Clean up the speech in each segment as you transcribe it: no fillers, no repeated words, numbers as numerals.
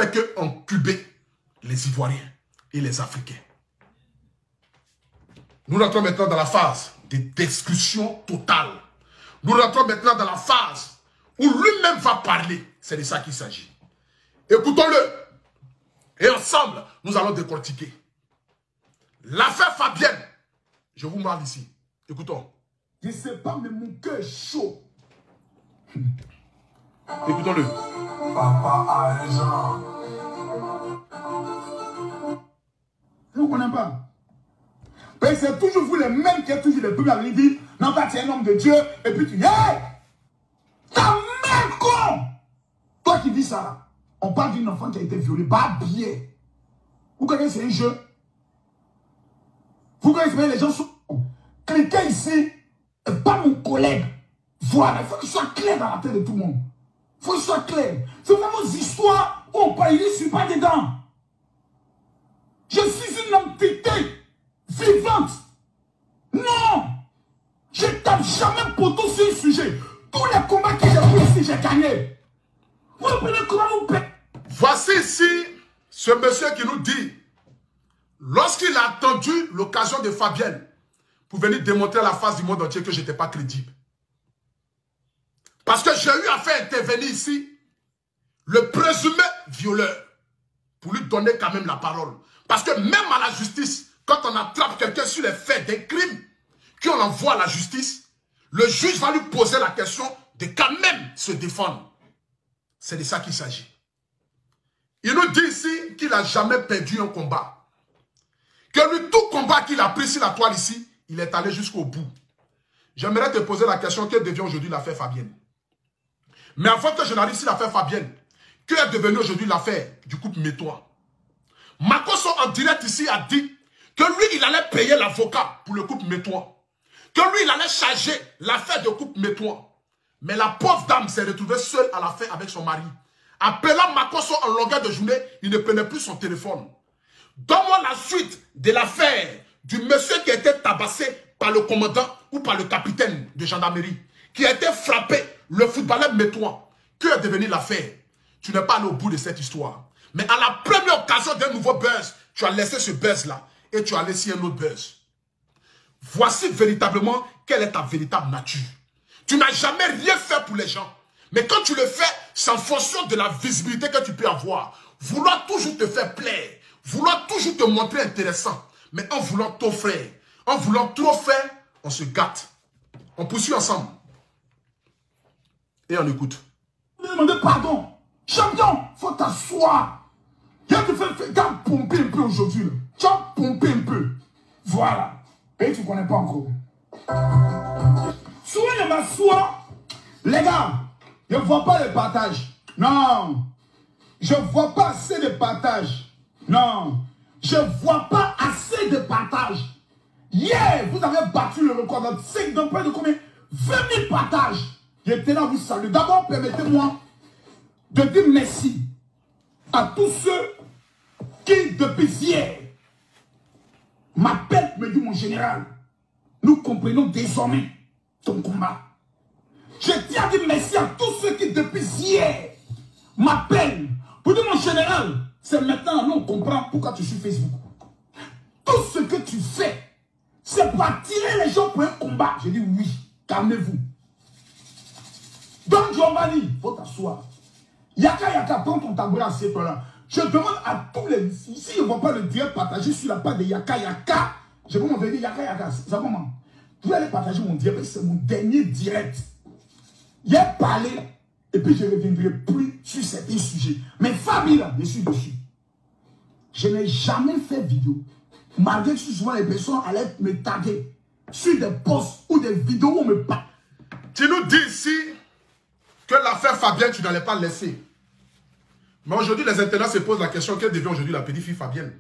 fait qu'encuber les Ivoiriens et les Africains. Nous rentrons maintenant dans la phase de destruction totale. Nous rentrons maintenant dans la phase où lui-même va parler. C'est de ça qu'il s'agit. Écoutons-le. Et ensemble, nous allons décortiquer. L'affaire Fabienne. Je vous parle ici. Écoutons. Je ne sais pas, mais mon cœur est chaud. Écoutons-le. Papa a raison. Je ne connais pas. Mais c'est toujours vous les mêmes qui êtes toujours les premiers à lui dire non, pas tu es un homme de Dieu. Et puis tu dis, hey, ta mère con. Toi qui dis ça là, on parle d'une enfant qui a été violée, pas bien. Vous connaissez un jeu? Vous connaissez les gens sont. Quelqu'un ici n'est pas mon collègue. Voilà, il faut qu'il soit clair dans la tête de tout le monde. Il faut qu'il soit clair. C'est vraiment des histoires où on parle, je ne suis pas dedans. Je suis une entité vivante. Non. Je ne tape jamais poteau sur un sujet. Tous les combats que j'ai pris ici, j'ai gagné. Vous comprenez comment vous payez? Voici ici ce monsieur qui nous dit, lorsqu'il a attendu l'occasion de Fabienne pour venir démontrer à la face du monde entier que je n'étais pas crédible. Parce que j'ai eu à faire intervenir ici le présumé violeur pour lui donner quand même la parole. Parce que même à la justice, quand on attrape quelqu'un sur les faits d'un crime, qu'on envoie à la justice, le juge va lui poser la question de quand même se défendre. C'est de ça qu'il s'agit. Il nous dit ici qu'il n'a jamais perdu un combat. Que lui, tout combat qu'il a pris sur la toile ici, il est allé jusqu'au bout. J'aimerais te poser la question, que devient aujourd'hui l'affaire Fabienne? Mais avant que je n'arrive sur l'affaire Fabienne, que est devenue aujourd'hui l'affaire du couple Métois? Makosso en direct ici a dit que lui, il allait payer l'avocat pour le couple Métois. Que lui, il allait charger l'affaire de couple Métois. Mais la pauvre dame s'est retrouvée seule à la fin avec son mari. Appelant Makosso en longueur de journée, il ne prenait plus son téléphone. Donne-moi la suite de l'affaire du monsieur qui a été tabassé par le commandant ou par le capitaine de gendarmerie, qui a été frappé, le footballeur Métois. Que est devenu l'affaire? Tu n'es pas allé au bout de cette histoire. Mais à la première occasion d'un nouveau buzz, tu as laissé ce buzz-là et tu as laissé un autre buzz. Voici véritablement quelle est ta véritable nature. Tu n'as jamais rien fait pour les gens. Mais quand tu le fais, c'est en fonction de la visibilité que tu peux avoir. Vouloir toujours te faire plaire. Vouloir toujours te montrer intéressant. Mais en voulant t'offrir, en voulant trop faire, on se gâte. On poursuit ensemble. Et on écoute. Demandez pardon. Champion, faut t'asseoir. Tu as pompé un peu aujourd'hui. Tu as pompé un peu. Voilà. Et tu ne connais pas encore. Souvent, je m'assois. Les gars, je ne vois pas le partage. Non. Je ne vois pas assez de partage. Non. Je ne vois pas assez de partage. Hier, vous avez battu le record dans 5 dans près de combien? 20 000 partages. J'étais là, vous saluer. D'abord, permettez-moi de dire merci à tous ceux qui, depuis hier, m'appellent, me dit mon général, nous comprenons désormais ton combat. Je tiens à dire merci à tous ceux qui, depuis hier, m'appellent pour dire mon général, c'est maintenant, nous on comprend pourquoi tu suis Facebook. Tout ce que tu fais, c'est pour attirer les gens pour un combat. Je dis oui, calmez-vous. Donc Giovanni, il faut t'asseoir. Yaka Yaka, prends ton tabouret à cette là. Je demande à tous les... Ici, ils ne vont pas le direct partager sur la page de Yaka Yaka. Je vais m'envoyer Yaka Yaka. C'est comment? Vous allez partager mon direct, c'est mon dernier direct. J'ai parlé, et puis je ne reviendrai plus sur certains sujets. Mais famille, là, je suis dessus. Je n'ai jamais fait vidéo. Malgré que souvent les personnes allaient me taguer sur des posts ou des vidéos où on me parle. Tu nous dis ici que l'affaire Fabienne, tu n'allais pas laisser. Mais aujourd'hui, les internautes se posent la question, quelle devient aujourd'hui la petite fille Fabienne?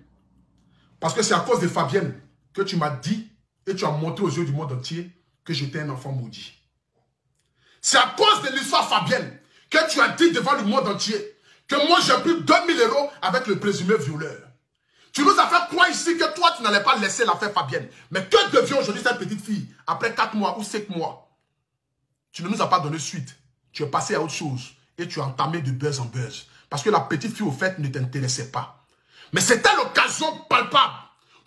Parce que c'est à cause de Fabienne que tu m'as dit et tu as montré aux yeux du monde entier que j'étais un enfant maudit. C'est à cause de l'histoire Fabienne que tu as dit devant le monde entier que moi j'ai pris 2000 € avec le présumé violeur. Tu nous as fait croire ici que toi tu n'allais pas laisser l'affaire Fabienne. Mais que devient aujourd'hui cette petite fille après 4 mois ou 5 mois? Tu ne nous as pas donné suite. Tu es passé à autre chose et tu as entamé de buzz en buzz. Parce que la petite fille, au fait, ne t'intéressait pas. Mais c'était l'occasion palpable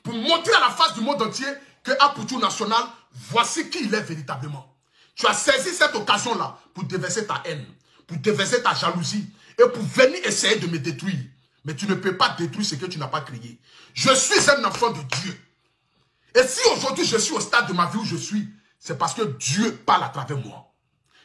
pour montrer à la face du monde entier que Apoutou National, voici qui il est véritablement. Tu as saisi cette occasion-là pour déverser ta haine, pour déverser ta jalousie et pour venir essayer de me détruire. Mais tu ne peux pas détruire ce que tu n'as pas créé. Je suis un enfant de Dieu. Et si aujourd'hui je suis au stade de ma vie où je suis, c'est parce que Dieu parle à travers moi.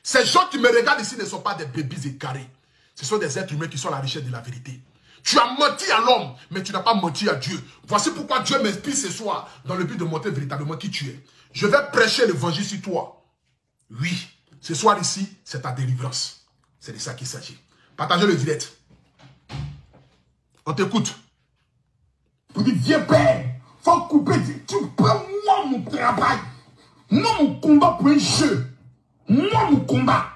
Ces gens qui me regardent ici ne sont pas des bébés égarés. Ce sont des êtres humains qui sont à la recherche de la vérité. Tu as menti à l'homme, mais tu n'as pas menti à Dieu. Voici pourquoi Dieu m'inspire ce soir dans le but de montrer véritablement qui tu es. Je vais prêcher l'évangile sur toi. Oui, ce soir ici, c'est ta délivrance. C'est de ça qu'il s'agit. Partagez le direct. On t'écoute. Vous dites, viens père, faut couper. Tu prends moi mon travail. Moi mon combat pour un jeu. Moi mon combat.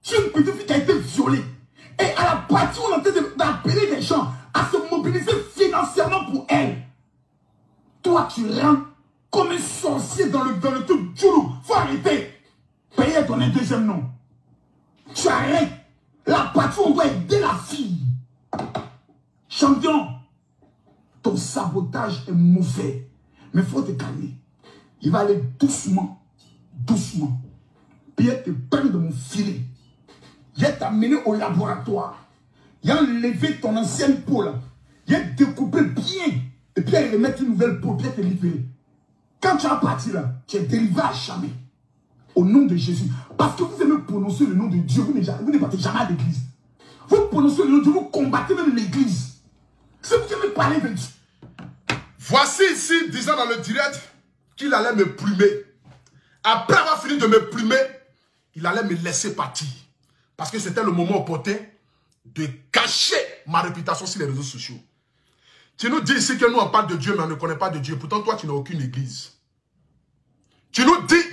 Je suis une petite fille qui a été violée. Et à la partie où on est en train d'appeler les gens à se mobiliser financièrement pour elle. Toi tu rentres comme un sorcier dans le truc du loup. Faut arrêter. Payer ton deuxième nom. Tu arrêtes. La partie où on doit aider la fille. Champion, ton sabotage est mauvais. Mais il faut te calmer. Il va aller doucement. Doucement. Puis il te prendre de mon filet. Il va t'amener au laboratoire. Il va enlever ton ancienne peau là. Il va découper bien. Et puis il va remettre une nouvelle peau. Puis il va te libérer. Quand tu as parti là, tu es délivré à jamais. Au nom de Jésus. Parce que vous aimez prononcer le nom de Dieu. Vous ne partez jamais à l'église. Vous prononcez le nom de Dieu. Vous combattez même l'église. Si vous aimez parler de Dieu. Voici ici, disant dans le direct, qu'il allait me plumer. Après avoir fini de me plumer, il allait me laisser partir. Parce que c'était le moment opportun de cacher ma réputation sur les réseaux sociaux. Tu nous dis ici que nous on parle de Dieu, mais on ne connaît pas de Dieu. Pourtant, toi, tu n'as aucune église. Tu nous dis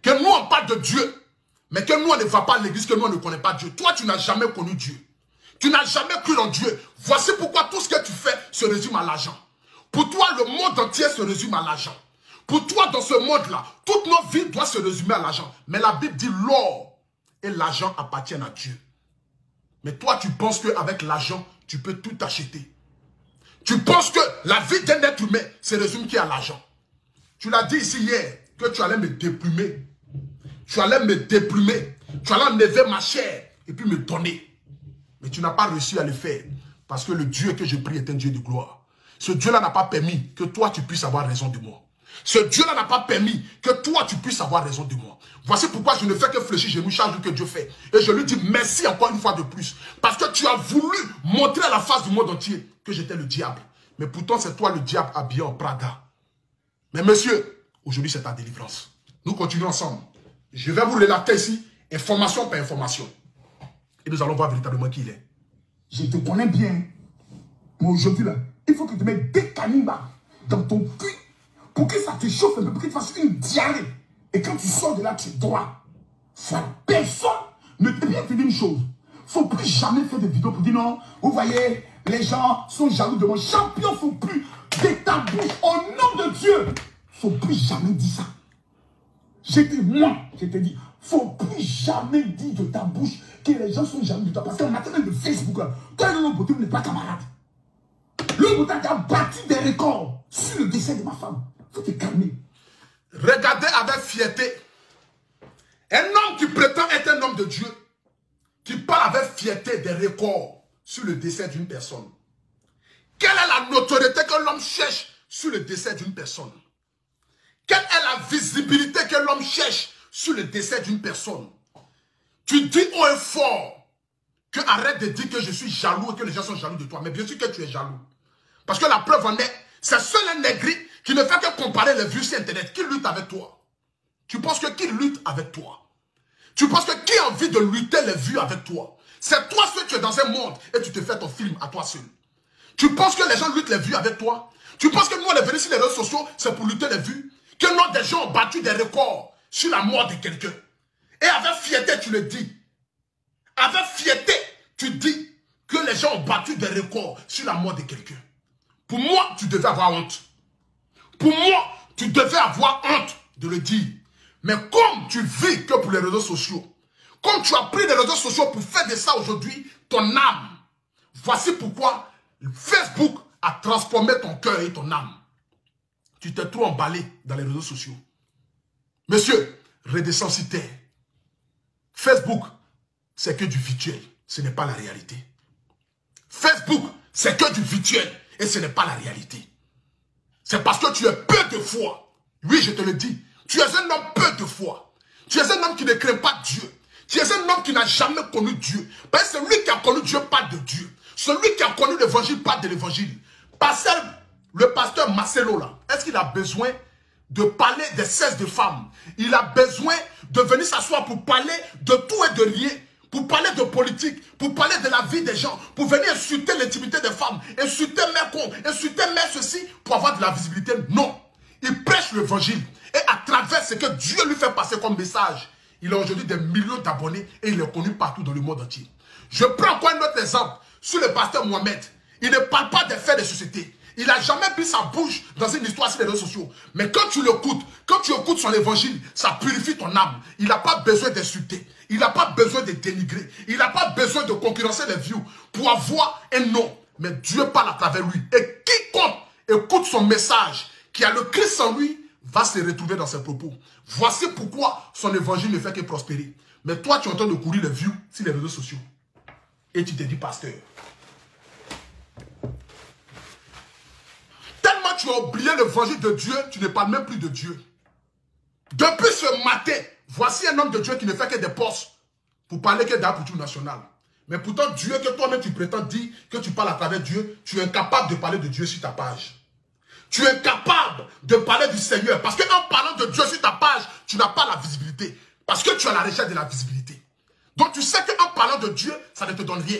que nous on parle de Dieu, mais que nous on ne va pas à l'église, que nous on ne connaît pas Dieu. Toi, tu n'as jamais connu Dieu. Tu n'as jamais cru en Dieu. Voici pourquoi tout ce que tu fais se résume à l'argent. Pour toi, le monde entier se résume à l'argent. Pour toi, dans ce monde-là, toutes nos vies doivent se résumer à l'argent. Mais la Bible dit l'or et l'argent appartiennent à Dieu. Mais toi, tu penses qu'avec l'argent, tu peux tout acheter. Tu penses que la vie d'un être humain se résume qu'à l'argent. Tu l'as dit ici hier, que tu allais me déplumer. Tu allais me déplumer. Tu allais enlever ma chair et puis me donner. Mais tu n'as pas réussi à le faire. Parce que le Dieu que je prie est un Dieu de gloire. Ce Dieu-là n'a pas permis que toi tu puisses avoir raison de moi. Ce Dieu-là n'a pas permis que toi tu puisses avoir raison de moi. Voici pourquoi je ne fais que fléchir, je me charge que Dieu fait. Et je lui dis merci encore une fois de plus. Parce que tu as voulu montrer à la face du monde entier que j'étais le diable. Mais pourtant c'est toi le diable habillé en Prada. Mais monsieur, aujourd'hui c'est ta délivrance. Nous continuons ensemble. Je vais vous relater ici, information par information. Et nous allons voir véritablement qui il est. Je te connais bien. Mais aujourd'hui, là, il faut que tu mettes des canibas dans ton cul pour que ça te chauffe un peu, pour que tu fasses une diarrhée. Et quand tu sors de là, tu es droit. Ça, personne ne peut bien te dire une chose. Il ne faut plus jamais faire des vidéos pour dire non, vous voyez, les gens sont jaloux de moi. Champion, il ne faut plus de ta bouche au nom de Dieu. Il ne faut plus jamais dire ça. Je te dis, il ne faut plus jamais dire de ta bouche que les gens sont jaloux de toi. Parce qu'en matière de Facebook, là, toi, l'homme beauté, vous n'êtes pas camarade. L'homme beauté a battu des records sur le décès de ma femme. Il faut te calmer. Regardez avec fierté. Un homme qui prétend être un homme de Dieu, qui parle avec fierté des records sur le décès d'une personne. Quelle est la notoriété que l'homme cherche sur le décès d'une personne? Quelle est la visibilité que l'homme cherche sur le décès d'une personne? Tu dis haut et fort que arrête de dire que je suis jaloux et que les gens sont jaloux de toi. Mais bien sûr que tu es jaloux. Parce que la preuve en est, c'est seul un négri qui ne fait que comparer les vues sur Internet. Qui lutte avec toi? Tu penses que qui lutte avec toi? Tu penses que qui a envie de lutter les vues avec toi? C'est toi seul, tu es dans un monde et tu te fais ton film à toi seul. Tu penses que les gens luttent les vues avec toi? Tu penses que nous on est venus sur les réseaux sociaux, c'est pour lutter les vues? Que nous des gens ont battu des records sur la mort de quelqu'un. Et avec fierté, tu le dis. Avec fierté, tu dis que les gens ont battu des records sur la mort de quelqu'un. Pour moi, tu devais avoir honte. Pour moi, tu devais avoir honte de le dire. Mais comme tu vis que pour les réseaux sociaux, comme tu as pris les réseaux sociaux pour faire de ça aujourd'hui ton âme, Voici pourquoi Facebook a transformé ton cœur et ton âme. Tu t'es trop emballé dans les réseaux sociaux. Monsieur, redescends sur terre. Facebook, c'est que du virtuel. Ce n'est pas la réalité. Facebook, c'est que du virtuel. Et ce n'est pas la réalité. C'est parce que tu es peu de foi. Oui, je te le dis. Tu es un homme peu de foi. Tu es un homme qui ne craint pas Dieu. Tu es un homme qui n'a jamais connu Dieu. Parce que celui qui a connu Dieu parle de Dieu. Celui qui a connu l'évangile parle de l'évangile. Le pasteur Marcelo, là, est-ce qu'il a besoin de parler des cesses de femmes? Il a besoin de venir s'asseoir pour parler de tout et de rien. Pour parler de politique, pour parler de la vie des gens, pour venir insulter l'intimité des femmes, insulter mes cons, insulter mes ceci, pour avoir de la visibilité. Non. Il prêche l'évangile. Et à travers ce que Dieu lui fait passer comme message, il a aujourd'hui des millions d'abonnés et il est connu partout dans le monde entier. Je prends encore un autre exemple sur le pasteur Mohamed. Il ne parle pas des faits de société. Il n'a jamais pris sa bouche dans une histoire sur les réseaux sociaux. Mais quand tu l'écoutes, quand tu écoutes son évangile, ça purifie ton âme. Il n'a pas besoin d'insulter. Il n'a pas besoin de dénigrer. Il n'a pas besoin de concurrencer les views pour avoir un nom. Mais Dieu parle à travers lui. Et quiconque écoute son message, qui a le Christ en lui, va se retrouver dans ses propos. Voici pourquoi son évangile ne fait que prospérer. Mais toi, tu es en train de courir les views sur les réseaux sociaux. Et tu te dis pasteur. Tellement tu as oublié l'évangile de Dieu, tu ne parles même plus de Dieu. Depuis ce matin, voici un homme de Dieu qui ne fait que des postes pour parler que d'Aputu national. Mais pourtant, Dieu, que toi-même tu prétends dire que tu parles à travers Dieu, tu es incapable de parler de Dieu sur ta page. Tu es incapable de parler du Seigneur. Parce qu'en parlant de Dieu sur ta page, tu n'as pas la visibilité. Parce que tu as la recherche de la visibilité. Donc tu sais qu'en parlant de Dieu, ça ne te donne rien.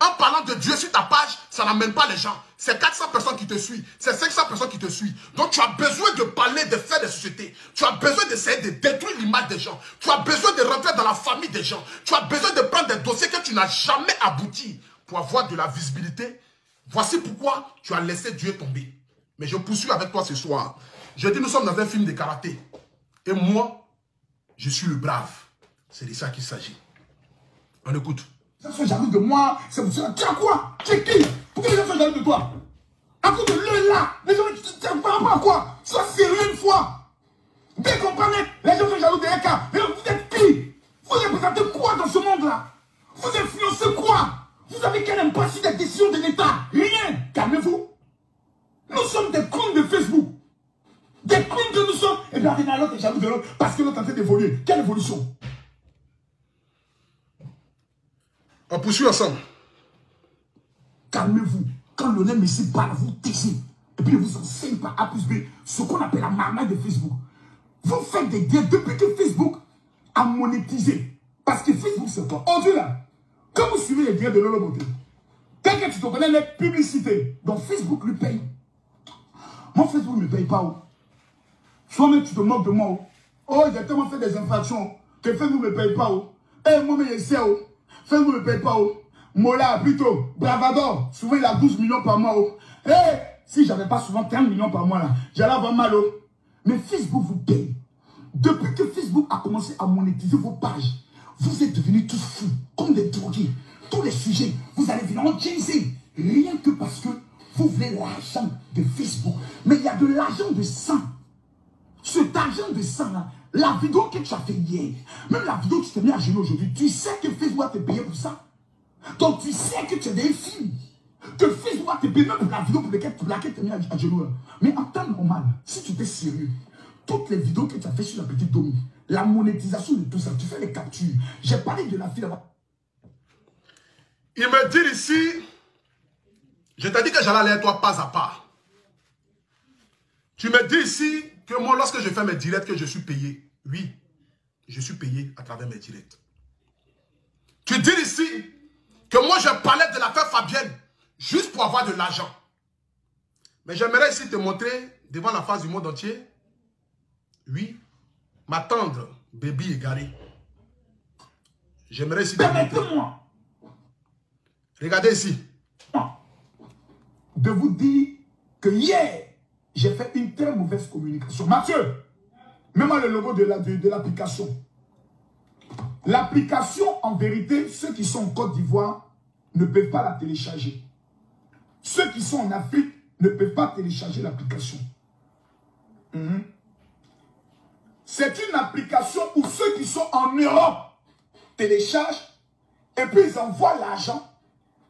En parlant de Dieu sur ta page, ça n'amène pas les gens. C'est 400 personnes qui te suivent. C'est 500 personnes qui te suivent. Donc tu as besoin de parler des faits des sociétés. Tu as besoin d'essayer de détruire l'image des gens. Tu as besoin de rentrer dans la famille des gens. Tu as besoin de prendre des dossiers que tu n'as jamais abouti pour avoir de la visibilité. Voici pourquoi tu as laissé Dieu tomber. Mais je poursuis avec toi ce soir. Je dis, nous sommes dans un film de karaté. Et moi, je suis le brave. C'est de ça qu'il s'agit. On écoute. Les gens sont jaloux de moi, c'est pour cela. Tu as quoi? Tu es qui? Pourquoi les gens sont jaloux de toi? À cause de l'œil là, les gens ne par rapport à quoi? Sois sérieux une fois. Bien comprenez, les gens sont jaloux de Eka. Mais vous êtes qui? Vous représentez quoi dans ce monde-là? Vous influencez quoi? Vous avez quel impact sur les décisions de l'État? Rien. Calmez-vous. Nous sommes des clones de Facebook. Des clones que nous sommes. Et bien, l'autre est jaloux de l'autre parce que l'autre est en train d'évoluer. Quelle évolution? On poursuit ensemble. Calmez-vous. Quand l'honnête Messie parle, vous taisez. Et puis, il vous enseigne par A plus B ce qu'on appelle la marmaille de Facebook. Vous faites des gains depuis que Facebook a monétisé. Parce que Facebook, c'est quoi? Aujourd'hui, là, quand vous suivez les gains de Lolo Beauté, dès que tu te connais les publicités, donc Facebook lui paye. Moi, Facebook ne me paye pas. Oh. Toi-même, tu te moques de moi. Oh, oh j'ai tellement fait des infractions que Facebook ne me paye pas. Oh. Et moi-même, je sais. Oh. Facebook ne me paye pas. Oh. Mola, plutôt, Bravador, souvent il a 12 millions par mois. Oh. Et si j'avais pas souvent 15 millions par mois, là, j'allais avoir mal. Oh. Mais Facebook vous paye. Depuis que Facebook a commencé à monétiser vos pages, vous êtes devenus tous fous, comme des drogués. Tous les sujets, vous allez venir en chaser. Rien que parce que vous voulez l'argent de Facebook. Mais il y a de l'argent de sang. Cet argent de sang, là, la vidéo que tu as fait hier, même la vidéo que tu t'es mis à genoux aujourd'hui, tu sais que Facebook va te payer pour ça. Donc tu sais que tu es des films. Que Facebook va te payer même pour la vidéo pour laquelle tu t'es mis à genoux. Là. Mais en temps normal, si tu étais sérieux, toutes les vidéos que tu as fait sur la petite Domi, la monétisation de tout ça, tu fais les captures. J'ai parlé de la fille là-bas. Il me dit ici, je t'ai dit que j'allais aller à toi pas à pas. Tu me dis ici que moi, lorsque je fais mes directs, que je suis payé. Oui, je suis payé à travers mes directs. Tu dis ici que moi, je parlais de l'affaire Fabienne juste pour avoir de l'argent. Mais j'aimerais ici te montrer devant la face du monde entier. Oui, ma tendre bébé égarée. J'aimerais ici te montrer. Permettez-moi. Regardez ici. De vous dire que hier, j'ai fait une très mauvaise communication. Mathieu, mets-moi le logo de l'application. L'application, en vérité, ceux qui sont en Côte d'Ivoire, ne peuvent pas la télécharger. Ceux qui sont en Afrique ne peuvent pas télécharger l'application. C'est une application où ceux qui sont en Europe téléchargent et puis ils envoient l'argent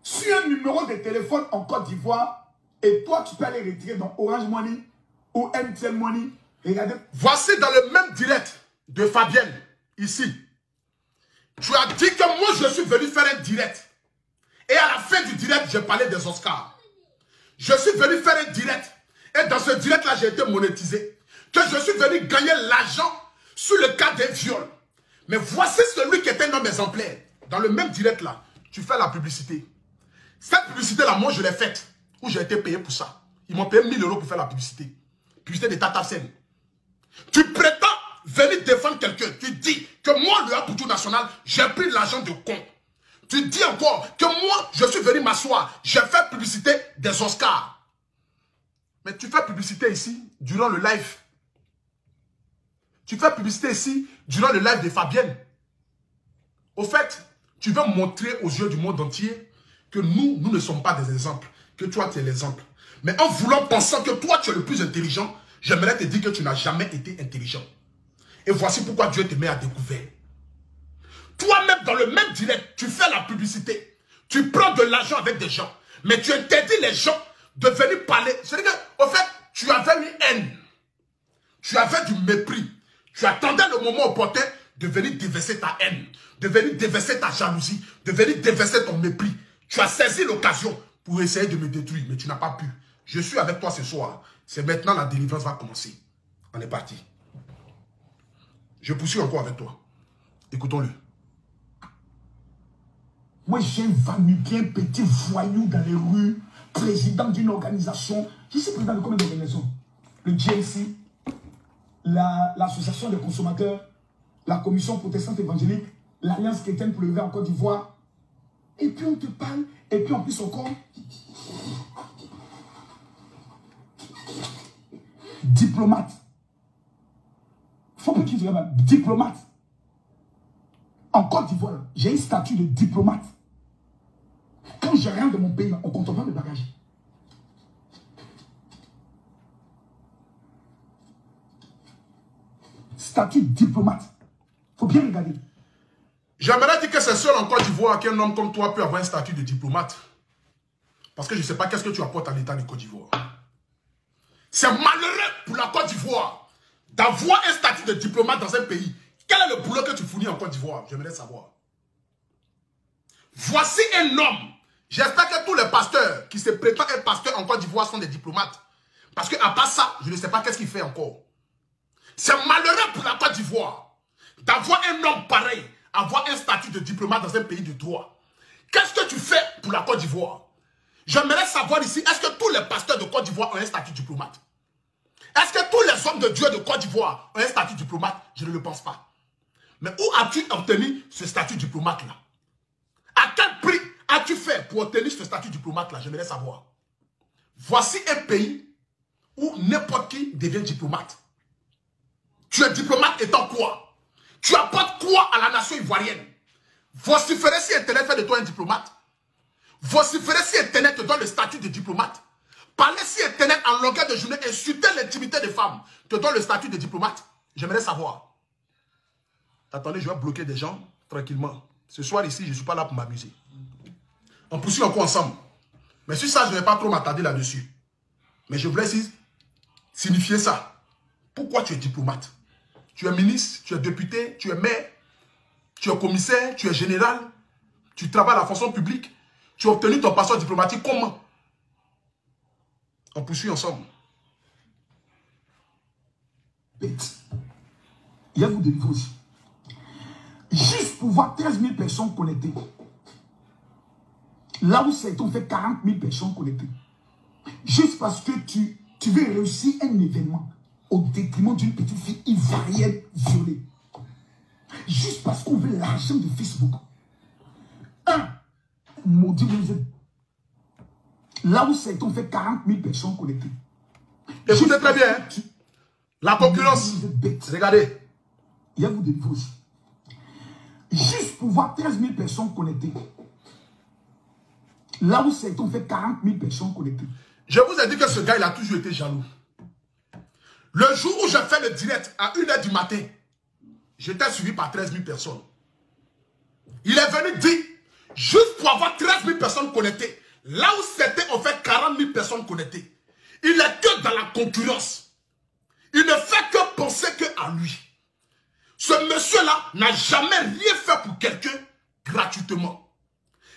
sur un numéro de téléphone en Côte d'Ivoire et toi tu peux aller retirer dans Orange Money ou MTN Money. Regardez. Voici dans le même direct de Fabienne, ici. Tu as dit que moi je suis venu faire un direct. Et à la fin du direct, j'ai parlé des Oscars. Je suis venu faire un direct. Et dans ce direct-là, j'ai été monétisé. Que je suis venu gagner l'argent sur le cas des viols. Mais voici celui qui était un homme exemplaire. Dans le même direct-là, tu fais la publicité. Cette publicité-là, moi, je l'ai faite. Où j'ai été payé pour ça. Ils m'ont payé 1000 € pour faire la publicité. Publicité de Tata Sen. Tu prétends venir défendre quelqu'un. Tu dis que moi, le Apoutou National, j'ai pris de l'argent de con. Tu dis encore que moi, je suis venu m'asseoir. J'ai fait publicité des Oscars. Mais tu fais publicité ici, durant le live. Tu fais publicité ici, durant le live de Fabienne. Au fait, tu veux montrer aux yeux du monde entier que nous ne sommes pas des exemples. Que toi, tu es l'exemple. Mais en voulant, pensant que toi, tu es le plus intelligent, j'aimerais te dire que tu n'as jamais été intelligent. Et voici pourquoi Dieu te met à découvert. Toi-même, dans le même direct, tu fais la publicité. Tu prends de l'argent avec des gens. Mais tu interdis les gens de venir parler. C'est-à-dire qu'au fait, tu avais une haine. Tu avais du mépris. Tu attendais le moment opportun de venir déverser ta haine. De venir déverser ta jalousie. De venir déverser ton mépris. Tu as saisi l'occasion pour essayer de me détruire. Mais tu n'as pas pu. Je suis avec toi ce soir. C'est maintenant la délivrance va commencer. On est parti. Je poursuis encore avec toi. Écoutons-le. Moi, j'ai un vanubien petit voyou dans les rues, président d'une organisation. Je suis président de combien d'organisations? Le GLC, l'association des consommateurs, la commission protestante évangélique, l'Alliance chrétienne pour le lever en Côte d'Ivoire. Et puis on te parle, et puis en plus encore, diplomate. Faut pas qu'il dise diplomate. En Côte d'Ivoire, j'ai un statut de diplomate. Quand je rentre de mon pays, on ne compte pas mes bagages. Statut diplomate. Il faut bien regarder. J'aimerais dire que c'est seul en Côte d'Ivoire qu'un homme comme toi peut avoir un statut de diplomate. Parce que je ne sais pas qu'est-ce que tu apportes à l'État de Côte d'Ivoire. C'est malheureux pour la Côte d'Ivoire d'avoir un statut de diplomate dans un pays. Quel est le boulot que tu fournis en Côte d'Ivoire? J'aimerais savoir. Voici un homme. J'espère que tous les pasteurs qui se prétendent être pasteurs en Côte d'Ivoire sont des diplomates. Parce qu'à part ça, je ne sais pas qu'est-ce qu'il fait encore. C'est malheureux pour la Côte d'Ivoire d'avoir un homme pareil, avoir un statut de diplomate dans un pays de droit. Qu'est-ce que tu fais pour la Côte d'Ivoire? J'aimerais savoir ici, est-ce que tous les pasteurs de Côte d'Ivoire ont un statut diplomate? Est-ce que tous les hommes de Dieu de Côte d'Ivoire ont un statut diplomate? Je ne le pense pas. Mais où as-tu obtenu ce statut diplomate-là? À quel prix as-tu fait pour obtenir ce statut diplomate-là? J'aimerais savoir. Voici un pays où n'importe qui devient diplomate. Tu es diplomate étant quoi? Tu apportes quoi à la nation ivoirienne? Vociférer si Internet fait de toi un diplomate? Vociférer si Internet te donne le statut de diplomate? Parler si Internet en longueur de journée, insulter l'intimité des femmes, te donne le statut de diplomate? J'aimerais savoir. Attendez, je vais bloquer des gens tranquillement. Ce soir ici, je ne suis pas là pour m'amuser. On poursuit encore ensemble. Mais sur ça, je ne vais pas trop m'attarder là-dessus. Mais je voulais signifier ça. Pourquoi tu es diplomate? Tu es ministre, tu es député, tu es maire, tu es commissaire, tu es général, tu travailles à la fonction publique, tu as obtenu ton passeport diplomatique. Comment? On poursuit ensemble. Bête. Il y a vous de niveau aussi. Juste pour voir 13 000 personnes connectées. Là où c'est, on fait 40 000 personnes connectées. Juste parce que tu veux réussir un événement au détriment d'une petite fille ivoirienne violée. Juste parce qu'on veut l'argent de Facebook. Maudit vous. Là où c'est, on fait 40 000 personnes connectées. Écoutez très bien. Hein? La concurrence. Regardez. Il y a vous de niveau aussi. Juste pour voir 13 000 personnes connectées. Là où c'est, on fait 40 000 personnes connectées. Je vous ai dit que ce gars, il a toujours été jaloux. Le jour où je fais le direct à 1h du matin, j'étais suivi par 13 000 personnes. Il est venu dire, juste pour avoir 13 000 personnes connectées, là où c'était, on fait 40 000 personnes connectées. Il est que dans la concurrence. Il ne fait que penser qu'à lui. Ce monsieur-là n'a jamais rien fait pour quelqu'un gratuitement.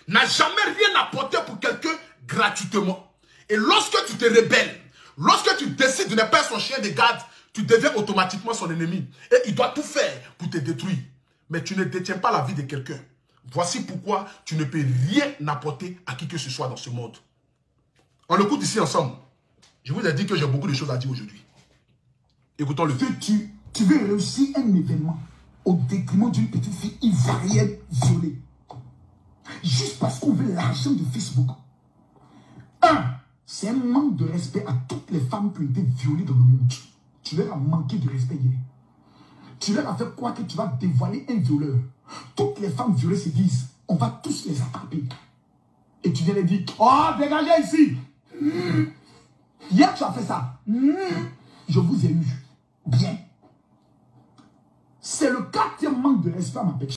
N'a jamais rien apporté pour quelqu'un gratuitement. Et lorsque tu te rebelles, lorsque tu décides de ne pas être son chien de garde, tu deviens automatiquement son ennemi. Et il doit tout faire pour te détruire. Mais tu ne détiens pas la vie de quelqu'un. Voici pourquoi tu ne peux rien apporter à qui que ce soit dans ce monde. On l'écoute ici ensemble. Je vous ai dit que j'ai beaucoup de choses à dire aujourd'hui. Écoutons-le. Tu veux réussir un événement au détriment d'une petite fille ivoirienne violée. Juste parce qu'on veut l'argent de Facebook. C'est un manque de respect à toutes les femmes qui ont été violées dans le monde. Tu leur as manqué de respect hier. Tu leur as fait croire que tu vas dévoiler un violeur. Toutes les femmes violées se disent, on va tous les attraper. Et tu viens les dire, oh, dégagez ici. Hier, tu as fait ça. Je vous ai eu. Bien. C'est le quatrième manque de respect à ma personne.